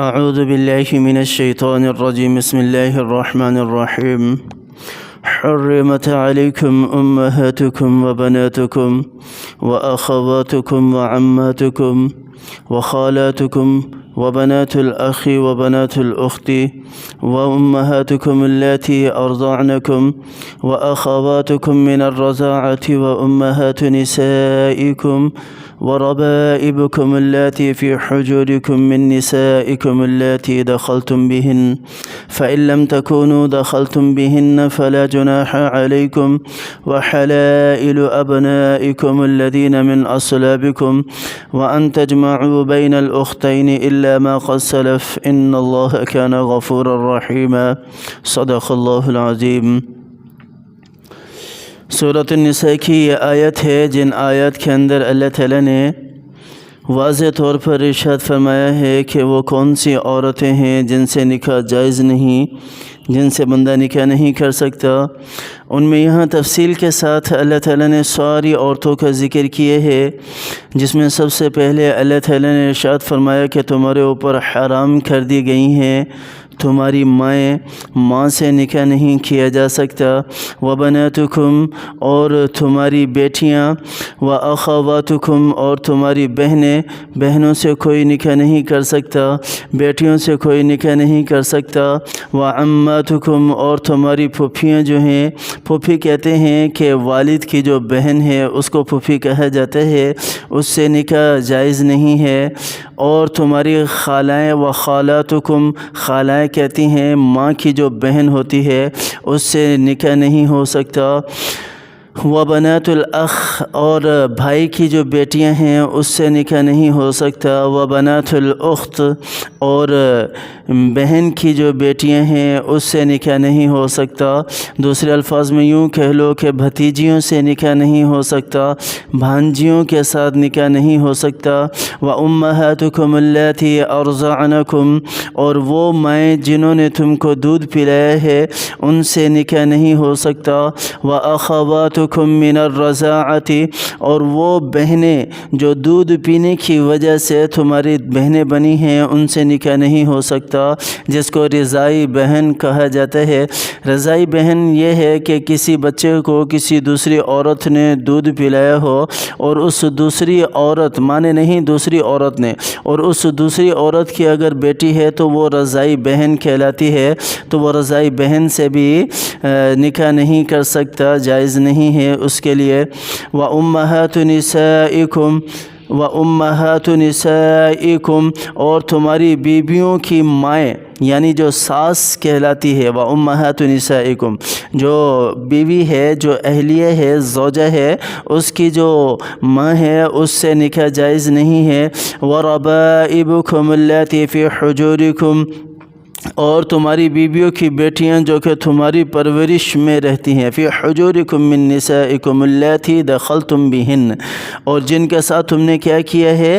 اعوذ باللہ من الشیطان الرجیم بسم اللہ الرحمن الرحیم حرمت علیکم امہاتکم وبناتکم واخواتکم وعماتکم وخالاتکم وبنات الأخ وبنات الأخت وأمهاتكم اللاتي أرضعنكم وأخواتكم من الرضاعة وأمهات نسائكم وربائبكم اللاتي في حجوركم من نسائكم اللاتي دخلتم بهن فإن لم تكونوا دخلتم بهن فلا جناح عليكم وحلائل أبنائكم الذين من أصلابكم وأن تجمعوا بين الأختين إلا ما قد سلف إن الله كان غفورا رحيما صدق اللہ العظیم۔ سورۃ النساء کی یہ آیت ہے جن آیات کے اندر اللہ تعالیٰ نے واضح طور پر ارشاد فرمایا ہے کہ وہ کون سی عورتیں ہیں جن سے نکاح جائز نہیں، جن سے بندہ نکاح نہیں کر سکتا۔ ان میں یہاں تفصیل کے ساتھ اللہ تعالیٰ نے ساری عورتوں کا ذکر کیے ہے، جس میں سب سے پہلے اللہ تعالیٰ نے ارشاد فرمایا کہ تمہارے اوپر حرام کر دی گئی ہیں تمہاری مائیں، ماں سے نکاح نہیں کیا جا سکتا، وبناتکم اور تمہاری بیٹیاں، واخواتکم اور تمہاری بہنیں، بہنوں سے کوئی نکاح نہیں کر سکتا، بیٹیوں سے کوئی نکاح نہیں کر سکتا، وعماتکم اور تمہاری پھوپھیاں جو ہیں، پھوپھی کہتے ہیں کہ والد کی جو بہن ہے اس کو پھوپھی کہا جاتا ہے، اس سے نکاح جائز نہیں ہے، اور تمہاری خالائیں و خالاتکم، خالائیں کہتی ہیں ماں کی جو بہن ہوتی ہے اس سے نکاح نہیں ہو سکتا، وبنات الاخ اور بھائی کی جو بیٹیاں ہیں اس سے نکاح نہیں ہو سکتا، وبنات الاخت اور بہن کی جو بیٹیاں ہیں اس سے نکاح نہیں ہو سکتا۔ دوسرے الفاظ میں یوں کہہ لو کہ بھتیجیوں سے نکاح نہیں ہو سکتا، بھانجیوں کے ساتھ نکاح نہیں ہو سکتا، وَأُمَّهَاتُكُمُ اللَّاتِي أَرْضَعْنَكُمْ اور وہ مائیں جنہوں نے تم کو دودھ پلایا ہے ان سے نکاح نہیں ہو سکتا، وَأَخَوَاتُكُمْ مِنَ الرَّضَاعَةِ اور وہ بہنیں جو دودھ پینے کی وجہ سے تمہاری بہنیں بنی ہیں ان سے نکاح نہیں ہو سکتا، جس کو رضائی بہن کہا جاتا ہے۔ رضائی بہن یہ ہے کہ کسی بچے کو کسی دوسری عورت نے دودھ پلایا ہو اور اس دوسری عورت، مانے نہیں دوسری عورت نے، اور اس دوسری عورت کی اگر بیٹی ہے تو وہ رضائی بہن کہلاتی ہے، تو وہ رضائی بہن سے بھی نکاح نہیں کر سکتا، جائز نہیں ہے اس کے لیے۔ وَأُمَّهَاتُ نِسَائِكُمْ وَأُمَّهَاتُ نِسَائِكُمْ اور تمہاری بیویوں کی مائیں، یعنی جو ساس کہلاتی ہے، وَأُمَّهَاتُ نِسَائِكُمْ جو بیوی ہے، جو اہلیہ ہے، زوجہ ہے، اس کی جو ماں ہے اس سے نکاح جائز نہیں ہے۔ وَرَبَائِبُكُمُ اللَّاتِي فِي حُجُورِكُمْ اور تمہاری بیویوں کی بیٹیاں جو کہ تمہاری پرورش میں رہتی ہیں، فی حجورکم من نسائکم اللاتی دخلتم بہن اور جن کے ساتھ تم نے کیا کیا ہے،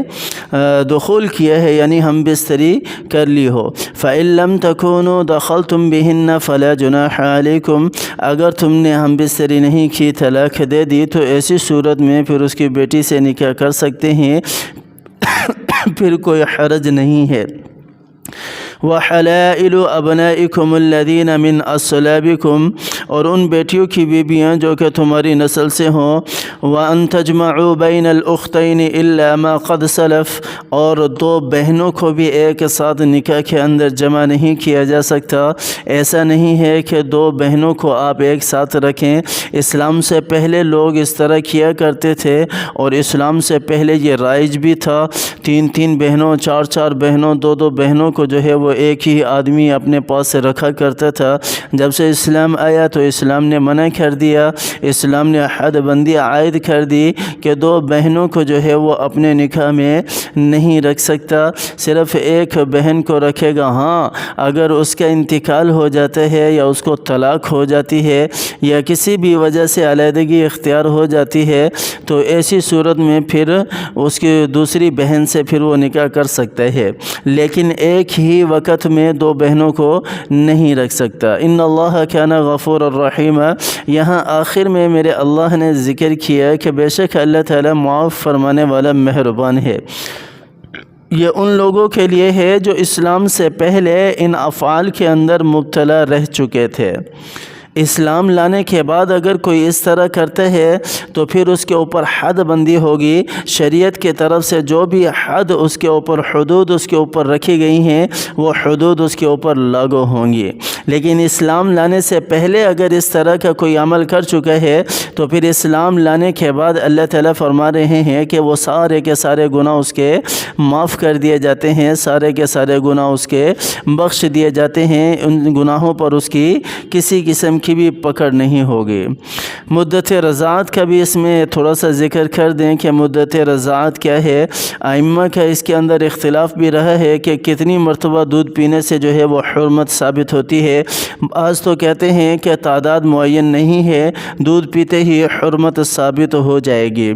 دخول کیا ہے، یعنی ہم بستری کر لی ہو۔ فَإِن لَمْ تَكُونُوا دَخَلْتُمْ بِهِنَّ فَلَا جُنَاحَ عَلَيْكُمْ اگر تم نے ہم بستری نہیں کی، طلاق دے دی، تو ایسی صورت میں پھر اس کی بیٹی سے نکاح کر سکتے ہیں، پھر کوئی حرج نہیں ہے۔ وَحَلَائِلُ أَبْنَائِكُمُ الَّذِينَ مِنْ أَصْلَابِكُمْ اور ان بیٹیوں کی بیویاں جو کہ تمہاری نسل سے ہوں، وَأَن تَجْمَعُوا بَيْنَ الْأُخْتَيْنِ إِلَّا مَا قَدْ سَلَفَ اور دو بہنوں کو بھی ایک ساتھ نکاح کے اندر جمع نہیں کیا جا سکتا۔ ایسا نہیں ہے کہ دو بہنوں کو آپ ایک ساتھ رکھیں، اسلام سے پہلے لوگ اس طرح کیا کرتے تھے، اور اسلام سے پہلے یہ رائج بھی تھا، تین بہنوں، چار بہنوں، دو بہنوں کو جو ہے وہ ایک ہی آدمی اپنے پاس سے رکھا کرتا تھا۔ جب سے اسلام آیا تو اسلام نے منع کر دیا، اسلام نے حد بندی عائد کر دی کہ دو بہنوں کو جو ہے وہ اپنے نکاح میں نہیں رکھ سکتا، صرف ایک بہن کو رکھے گا۔ ہاں اگر اس کا انتقال ہو جاتا ہے یا اس کو طلاق ہو جاتی ہے یا کسی بھی وجہ سے علیحدگی اختیار ہو جاتی ہے تو ایسی صورت میں پھر اس کی دوسری بہن سے پھر وہ نکاح کر سکتا ہے، لیکن ایک ہی وقت میں دو بہنوں کو نہیں رکھ سکتا۔ ان اللہ کان غفور الرحیم یہاں آخر میں میرے اللہ نے ذکر کیا کہ بے شک اللہ تعالیٰ معاف فرمانے والا مہربان ہے۔ یہ ان لوگوں کے لیے ہے جو اسلام سے پہلے ان افعال کے اندر مبتلا رہ چکے تھے۔ اسلام لانے کے بعد اگر کوئی اس طرح کرتا ہے تو پھر اس کے اوپر حد بندی ہوگی، شریعت کی طرف سے جو بھی حد اس کے اوپر حدود اس کے اوپر رکھی گئی ہیں وہ حدود اس کے اوپر لاگو ہوں گی۔ لیکن اسلام لانے سے پہلے اگر اس طرح کا کوئی عمل کر چکا ہے تو پھر اسلام لانے کے بعد اللہ تعالیٰ فرما رہے ہیں کہ وہ سارے کے سارے گناہ اس کے معاف کر دیے جاتے ہیں، سارے کے سارے گناہ اس کے بخش دیے جاتے ہیں، ان گناہوں پر اس کی کسی قسم کی بھی پکڑ نہیں ہوگی۔ مدت رضاعت کا بھی اس میں تھوڑا سا ذکر کر دیں کہ مدت رضاعت کیا ہے۔ ائمہ کا اس کے اندر اختلاف بھی رہا ہے کہ کتنی مرتبہ دودھ پینے سے جو ہے وہ حرمت ثابت ہوتی ہے۔ بعض تو کہتے ہیں کہ تعداد معین نہیں ہے، دودھ پیتے ہی حرمت ثابت ہو جائے گی۔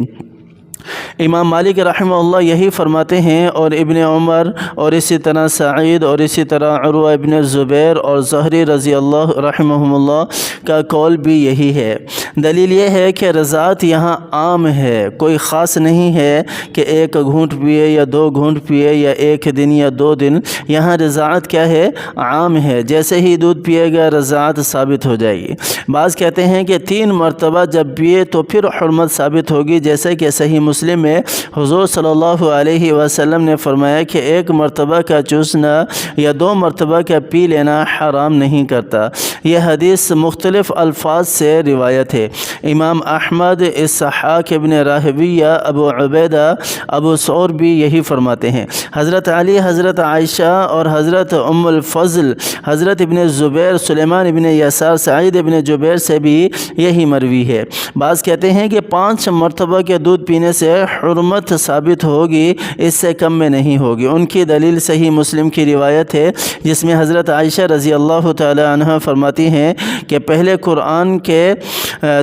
امام مالک رحمہ اللہ یہی فرماتے ہیں، اور ابن عمر اور اسی طرح سعید اور اسی طرح عروہ ابن زبیر اور زہری رضی اللہ رحمہم اللہ کا قول بھی یہی ہے۔ دلیل یہ ہے کہ رضاعت یہاں عام ہے، کوئی خاص نہیں ہے کہ ایک گھونٹ پیے یا دو گھونٹ پیے یا ایک دن یا دو دن۔ یہاں رضاعت کیا ہے؟ عام ہے، جیسے ہی دودھ پیے گا رضاعت ثابت ہو جائے گی۔ بعض کہتے ہیں کہ 3 مرتبہ جب پیے تو پھر حرمت ثابت ہوگی، جیسے کہ صحیح مسلم میں حضور صلی اللہ علیہ وسلم نے فرمایا کہ 1 مرتبہ کا چوسنا یا 2 مرتبہ کا پی لینا حرام نہیں کرتا۔ یہ حدیث مختلف الفاظ سے روایت ہے۔ امام احمد، اسحاق ابن راہویہ، ابو عبیدہ، ابو ثور بھی یہی فرماتے ہیں۔ حضرت علی، حضرت عائشہ اور حضرت ام الفضل، حضرت ابن زبیر، سلیمان ابن یسار، سعید ابن جبیر سے بھی یہی مروی ہے۔ بعض کہتے ہیں کہ 5 مرتبہ کے دودھ پینے سے حرمت ثابت ہوگی، اس سے کم میں نہیں ہوگی۔ ان کی دلیل صحیح مسلم کی روایت ہے جس میں حضرت عائشہ رضی اللہ تعالی عنہ فرماتی ہیں کہ پہلے قرآن کے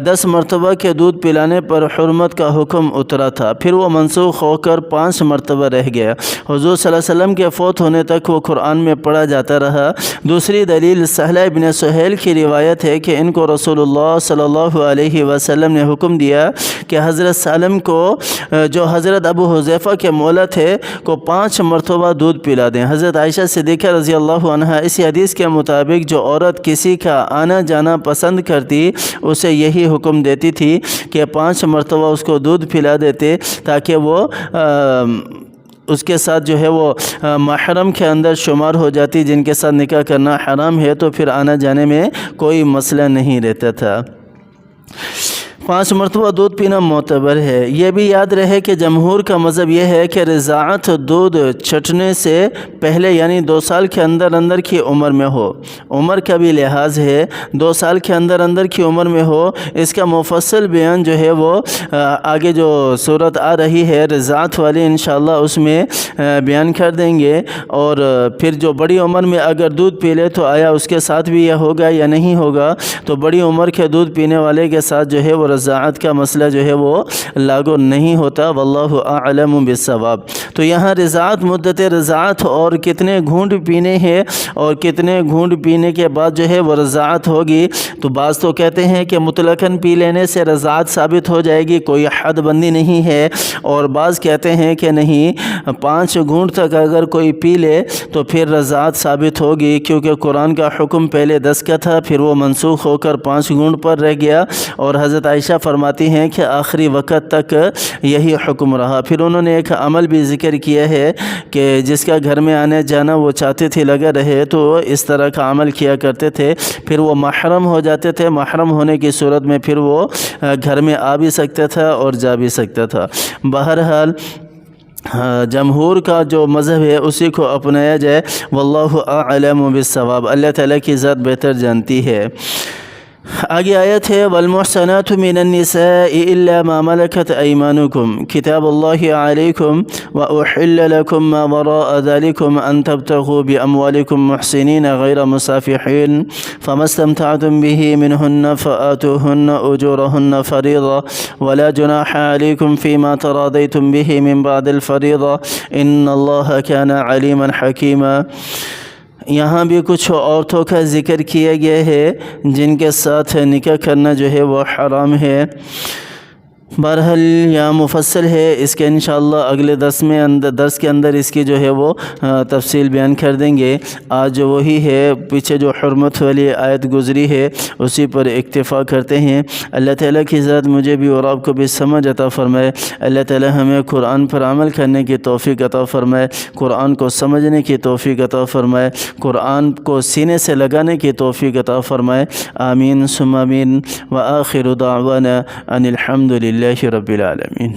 10 مرتبہ کے دودھ پلانے پر حرمت کا حکم اترا تھا، پھر وہ منسوخ ہو کر 5 مرتبہ رہ گیا۔ حضور صلی اللہ علیہ وسلم کے فوت ہونے تک وہ قرآن میں پڑھا جاتا رہا۔ دوسری دلیل سہلہ ابن سہیل کی روایت ہے کہ ان کو رسول اللہ صلی اللہ علیہ وسلم نے حکم دیا کہ حضرت سالم کو جو حضرت ابو حذیفہ کے مولا تھے کو 5 مرتبہ دودھ پلا دیں۔ حضرت عائشہ صدیقہ رضی اللہ عنہا اسی حدیث کے مطابق جو عورت کسی کا آنا جانا پسند کرتی اسے یہی حکم دیتی تھی کہ 5 مرتبہ اس کو دودھ پلا دیتے تاکہ وہ اس کے ساتھ جو ہے وہ محرم کے اندر شمار ہو جاتی، جن کے ساتھ نکاح کرنا حرام ہے تو پھر آنا جانے میں کوئی مسئلہ نہیں رہتا تھا۔ 5 مرتبہ دودھ پینا معتبر ہے۔ یہ بھی یاد رہے کہ جمہور کا مذہب یہ ہے کہ رضاعت دودھ چھٹنے سے پہلے یعنی 2 سال کے اندر کی عمر میں ہو۔ عمر کا بھی لحاظ ہے، 2 سال کے اندر کی عمر میں ہو۔ اس کا مفصل بیان جو ہے وہ آگے جو صورت آ رہی ہے رضاعت والی انشاءاللہ اس میں بیان کر دیں گے۔ اور پھر جو بڑی عمر میں اگر دودھ پی لے تو آیا اس کے ساتھ بھی یہ ہوگا یا نہیں ہوگا، تو بڑی عمر کے دودھ پینے والے کے ساتھ جو ہے وہ رضاعت کا مسئلہ جو ہے وہ لاگو نہیں ہوتا، واللہ اعلم بالصواب۔ تو یہاں رضاعت، مدت رضاعت اور کتنے گھونٹ پینے ہیں اور کتنے گھونٹ پینے کے بعد جو ہے وہ رضاعت ہوگی، تو بعض تو کہتے ہیں کہ مطلقاً پی لینے سے رضاعت ثابت ہو جائے گی، کوئی حد بندی نہیں ہے، اور بعض کہتے ہیں کہ نہیں 5 گھونٹ تک اگر کوئی پی لے تو پھر رضاعت ثابت ہوگی، کیونکہ قرآن کا حکم پہلے 10 کا تھا، پھر وہ منسوخ ہو کر 5 گھونٹ پر رہ گیا، اور حضرت عائشہ فرماتی ہیں کہ آخری وقت تک یہی حکم رہا۔ پھر انہوں نے ایک عمل بھی ذکر کیا ہے کہ جس کا گھر میں آنے جانا وہ چاہتے تھے لگا رہے تو اس طرح کا عمل کیا کرتے تھے، پھر وہ محرم ہو جاتے تھے، محرم ہونے کی صورت میں پھر وہ گھر میں آ بھی سکتا تھا اور جا بھی سکتا تھا۔ بہرحال جمہور کا جو مذہب ہے اسی کو اپنایا جائے، واللہ اعلم بالصواب، اللہ تعالیٰ کی ذات بہتر جانتی ہے۔ آگے آیت ہے والمحصنات من النساء الا ما ملكت ايمانكم كتاب الله عليكم واحل لكم ما وراء ذلكم ان تبتغوا باموالكم محسنين غير مسافحين فما استمتعتم به منهن فآتوهن اجورهن فريضة ولا جناح عليكم فيما تراضيتم به من بعد الفريضة ان الله كان عليما حكيما۔ یہاں بھی کچھ عورتوں کا ذکر کیا گیا ہے جن کے ساتھ نکاح کرنا جو ہے وہ حرام ہے۔ بہرحال یہاں مفصل ہے، اس کے انشاءاللہ اگلے درس کے اندر اس کی جو ہے وہ تفصیل بیان کر دیں گے۔ آج جو وہی ہے، پیچھے جو حرمت والی آیت گزری ہے اسی پر اکتفا کرتے ہیں۔ اللہ تعالیٰ کی ذات مجھے بھی اور آپ کو بھی سمجھ عطا فرمائے۔ اللہ تعالیٰ ہمیں قرآن پر عمل کرنے کی توفیق عطا فرمائے، قرآن کو سمجھنے کی توفیق عطا فرمائے، قرآن کو سینے سے لگانے کی توفیق عطا فرمائے۔ آمین ثم آمین۔ وآخر دعوانا ان الحمد للہ رب العالمین۔